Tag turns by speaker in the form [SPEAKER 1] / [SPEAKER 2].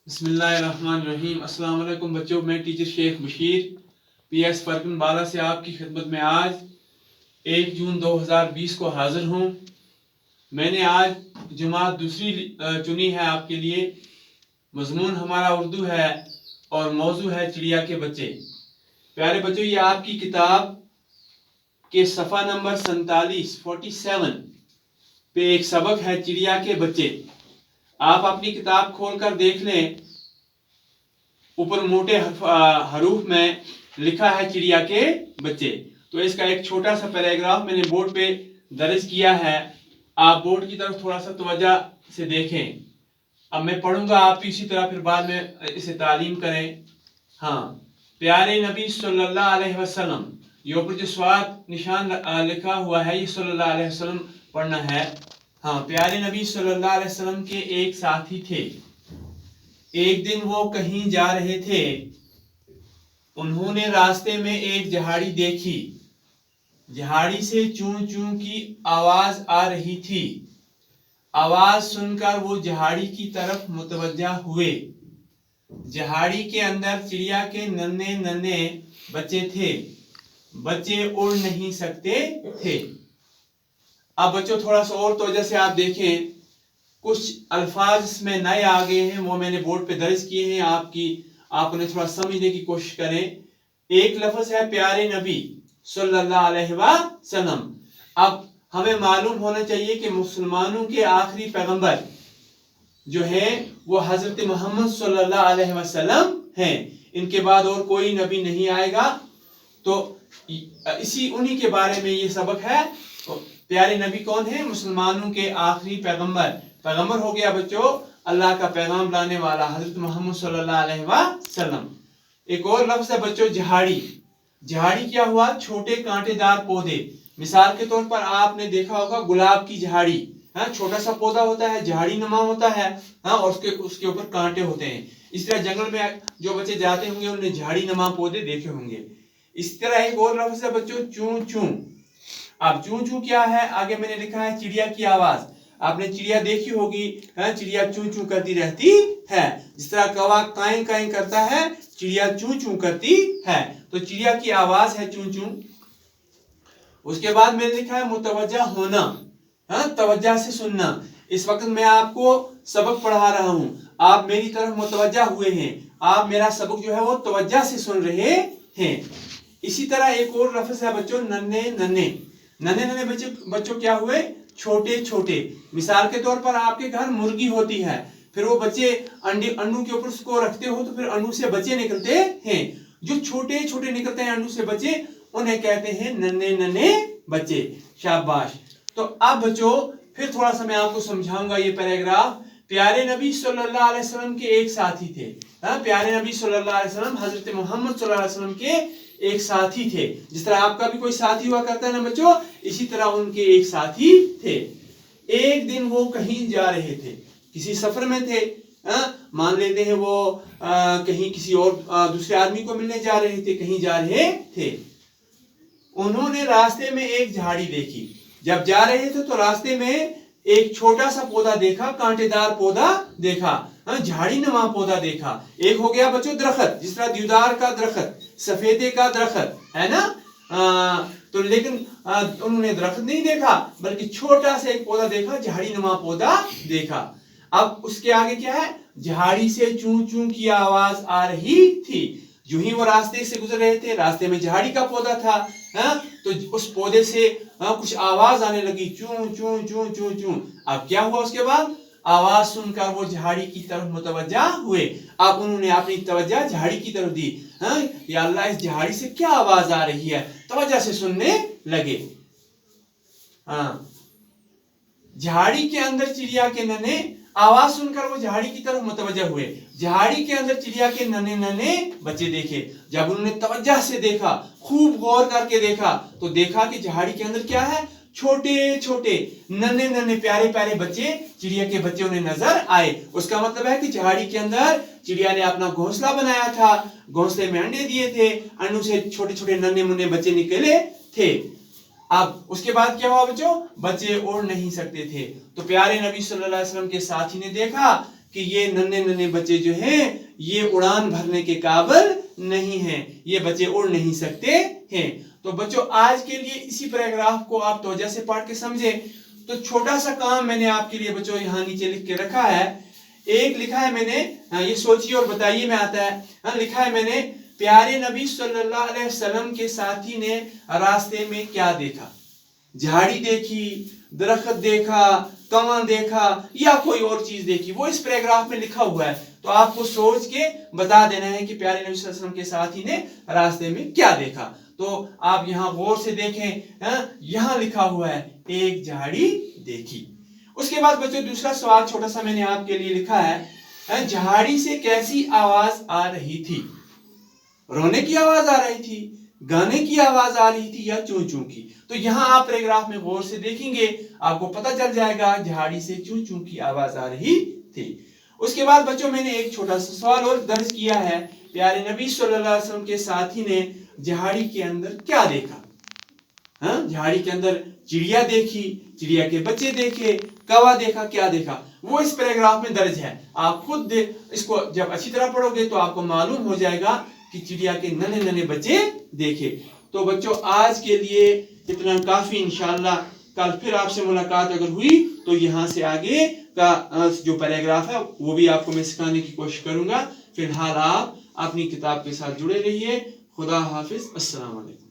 [SPEAKER 1] بسم اللہ الرحمن الرحیم۔ السلام علیکم بچوں، میں ٹیچر شیخ بشیر پی ایس فرقن بالا سے آپ کی خدمت میں آج 1 جون 2020 کو حاضر ہوں۔ میں نے آج جماعت دوسری چنی ہے آپ کے لیے۔ مضمون ہمارا اردو ہے اور موضوع ہے چڑیا کے بچے۔ پیارے بچوں، یہ آپ کی کتاب کے صفحہ نمبر 47 پہ ایک سبق ہے چڑیا کے بچے۔ آپ اپنی کتاب کھول کر دیکھ لیں، اوپر موٹے حروف میں لکھا ہے چڑیا کے بچے۔ تو اس کا ایک چھوٹا سا پیراگراف میں نے بورڈ پہ درج کیا ہے، آپ بورڈ کی طرف تھوڑا سا توجہ سے دیکھیں۔ اب میں پڑھوں گا، آپ اسی طرح پھر بعد میں اسے تعلیم کریں۔ ہاں، پیارے نبی صلی اللہ علیہ وسلم، یہ اوپر جو سواد نشان لکھا ہوا ہے یہ صلی اللہ علیہ وسلم پڑھنا ہے۔ ہاں، پیارے نبی صلی اللہ علیہ وسلم کے ایک ساتھی تھے۔ ایک دن وہ کہیں جا رہے تھے، انہوں نے راستے میں ایک جہاڑی دیکھی۔ جہاڑی سے چون چون کی آواز آ رہی تھی۔ آواز سن کر وہ جہاڑی کی طرف متوجہ ہوئے۔ جہاڑی کے اندر چڑیا کے ننھے ننھے بچے تھے۔ بچے اڑ نہیں سکتے تھے۔ اب بچوں تھوڑا سا اور توجہ سے آپ دیکھیں، کچھ الفاظ اس میں نئے آ گئے ہیں، وہ میں نے بورڈ پہ درج کیے ہیں، آپ انہیں تھوڑا سمجھنے کی کوشش کریں۔ ایک لفظ ہے پیارے نبی صلی اللہ علیہ وسلم۔ اب ہمیں معلوم ہونا چاہیے کہ مسلمانوں کے آخری پیغمبر جو ہیں وہ حضرت محمد صلی اللہ علیہ وسلم ہیں۔ ان کے بعد اور کوئی نبی نہیں آئے گا، تو انہی کے بارے میں یہ سبق ہے۔ پیارے نبی کون ہیں؟ مسلمانوں کے آخری پیغمبر ہو گیا بچوں اللہ کا پیغام لانے والا حضرت محمد صلی اللہ علیہ وسلم۔ ایک اور لفظ ہے بچوں جہاڑی۔ جہاڑی کیا ہوا؟ چھوٹے کانٹے دار پودے۔ مثال کے طور پر آپ نے دیکھا ہوگا گلاب کی جہاڑی، چھوٹا سا پودا ہوتا ہے، جہاڑی نما ہوتا ہے، اور اس کے اوپر کانٹے ہوتے ہیں۔ اس طرح جنگل میں جو بچے جاتے ہوں گے انہوں نے جہاڑی نما پودے دیکھے ہوں گے۔ اس طرح ایک اور لفظ ہے بچوں چون چون۔ اب چون چون کیا ہے؟ آگے میں نے لکھا ہے چڑیا کی آواز۔ آپ نے چڑیا دیکھی ہوگی، چڑیا چون چون کرتی رہتی ہے۔ جس طرح کوا کائیں کائیں کرتا ہے، چڑیا چون چون کرتی ہے۔ تو چڑیا کی آواز ہے چون چون۔ اس کے بعد میں نے لکھا ہے متوجہ ہونا، توجہ سے سننا۔ اس وقت میں آپ کو سبق پڑھا رہا ہوں، آپ میری طرف متوجہ ہوئے ہیں، آپ میرا سبق جو ہے وہ توجہ سے سن رہے ہیں۔ اسی طرح ایک اور لفظ ہے بچوں ننھے ننھے۔ ننھے ننھے بچوں کیا ہوئے؟ چھوٹے چھوٹے۔ مثال کے طور پر آپ کے گھر مرغی ہوتی ہے، پھر وہ بچے انڈوں کے اوپر اس کو رکھتے ہو تو پھر انڈوں سے بچے نکلتے ہیں۔ جو چھوٹے چھوٹے نکلتے ہیں انڈوں سے بچے، انہیں کہتے ہیں ننھے ننھے بچے۔ شاباش۔ تو اب بچوں پھر تھوڑا سا میں آپ کو سمجھاؤں گا یہ پیراگراف۔ پیارے نبی صلی اللہ علیہ وسلم کے ایک ساتھی تھے۔ پیارے نبی صلی اللہ علیہ وسلم حضرت محمد صلی اللہ علیہ وسلم کے ایک ساتھی تھے۔ جس طرح آپ کا بھی کوئی ساتھی ہوا کرتا ہے نا بچوں، اسی طرح ان کے ایک ساتھی تھے۔ ایک دن وہ کہیں جا رہے تھے، کسی سفر میں تھے، مان لیتے ہیں وہ کہیں کسی اور دوسرے آدمی کو ملنے جا رہے تھے، کہیں جا رہے تھے۔ انہوں نے راستے میں ایک جھاڑی دیکھی۔ جب جا رہے تھے تو راستے میں ایک چھوٹا سا پودا دیکھا، کانٹے دار پودا دیکھا، جھاڑی نما پودا دیکھا۔ ایک ہو گیا بچوں درخت، جس طرح دیودار کا درخت، سفیدے کا درخت ہے نا، تو لیکن انہوں نے درخت نہیں دیکھا بلکہ چھوٹا سا ایک پودا دیکھا، جھاڑی نما پودا دیکھا۔ اب اس کے آگے کیا ہے؟ جھاڑی سے چون چون کی آواز آ رہی تھی۔ جو ہی وہ راستے سے گزر رہے تھے، راستے میں جھاڑی کا پودا تھا، تو اس پودے سے کچھ آواز آنے لگی، چون چون چون چون چون۔ اب کیا ہوا؟ اس کے بعد آواز سن کر وہ جھاڑی کی طرف متوجہ ہوئے۔ اب انہوں نے اپنی توجہ جھاڑی کی طرف دی۔ یا اللہ، اس جھاڑی سے کیا آواز آ رہی ہے؟ توجہ سے سننے لگے۔ جھاڑی کے اندر چڑیا کے ننھے، آواز سن کر وہ جھاڑی کی طرف متوجہ ہوئے۔ جھاڑی کے اندر چڑیا کے ننھے ننھے بچے دیکھے۔ جب انہوں نے توجہ سے دیکھا، خوب غور کر کے دیکھا، تو دیکھا کہ جھاڑی کے اندر کیا ہے؟ چھوٹے چھوٹے ننھے ننھے پیارے پیارے بچے، چڑیا کے بچے انہیں نظر آئے۔ اس کا مطلب ہے کہ جھاڑی کے اندر چڑیا نے اپنا گھونسلہ بنایا تھا، گھونسلے میں انڈے دیے تھے، انڈوں سے چھوٹے چھوٹے ننھے منھے بچے نکلے تھے۔ اب اس کے بعد کیا ہوا بچوں؟ بچے اڑ نہیں سکتے تھے۔ تو پیارے نبی صلی اللہ علیہ وسلم کے ساتھی نے دیکھا
[SPEAKER 2] کہ یہ ننھے ننھے بچے جو ہیں یہ اڑان بھرنے کے قابل نہیں ہیں، یہ بچے اڑ نہیں سکتے ہیں۔ تو بچوں آج کے لیے اسی پیراگراف کو آپ توجہ سے پڑھ کے سمجھیں۔ تو چھوٹا سا کام میں نے آپ کے لیے بچوں یہاں نیچے لکھ کے رکھا ہے۔ ایک لکھا ہے میں نے، یہ سوچیے اور بتائیے میں آتا ہے، لکھا ہے میں نے پیارے نبی صلی اللہ علیہ وسلم کے ساتھی نے راستے میں کیا دیکھا؟ جھاڑی دیکھی، درخت دیکھا، کنواں دیکھا یا کوئی اور چیز دیکھی، وہ اس پیراگراف میں لکھا ہوا ہے۔ تو آپ کو سوچ کے بتا دینا ہے کہ پیارے نبی صلی اللہ علیہ وسلم کے ساتھی نے راستے میں کیا دیکھا۔ تو آپ یہاں غور سے دیکھیں، یہاں لکھا ہوا ہے ایک جھاڑی دیکھی۔ اس کے بعد بچوں دوسرا سوال چھوٹا سا میں نے آپ کے لیے لکھا ہے، جھاڑی سے کیسی آواز آ رہی تھی؟ رونے کی آواز آ رہی تھی، گانے کی آواز آ رہی تھی یا چوں چوں کی؟ تو یہاں آپ پیراگراف میں غور سے دیکھیں گے، آپ کو پتہ چل جائے گا جھاڑی سے چوں چوں کی آواز آ رہی تھی۔ اس کے بعد بچوں میں نے ایک چھوٹا سا سوال اور درج کیا ہے، پیارے نبی صلی اللہ علیہ وسلم کے ساتھی نے جھاڑی کے اندر کیا دیکھا؟ جھاڑی کے اندر چڑیا دیکھی، چڑیا کے بچے دیکھے، کوا دیکھا، کیا دیکھا؟ وہ اس پیراگراف میں درج ہے۔ آپ خود اس کو جب اچھی طرح پڑھو گے تو آپ کو معلوم ہو جائے گا کہ چڑیا کے ننھے ننھے بچے دیکھے۔ تو بچوں آج کے لیے اتنا کافی، انشاءاللہ کل پھر آپ سے ملاقات اگر ہوئی تو یہاں سے آگے کا جو پیراگراف ہے وہ بھی آپ کو میں سکھانے کی کوشش کروں گا۔ فی الحال آپ اپنی کتاب کے ساتھ جڑے رہیے۔ خدا حافظ، السلام علیکم۔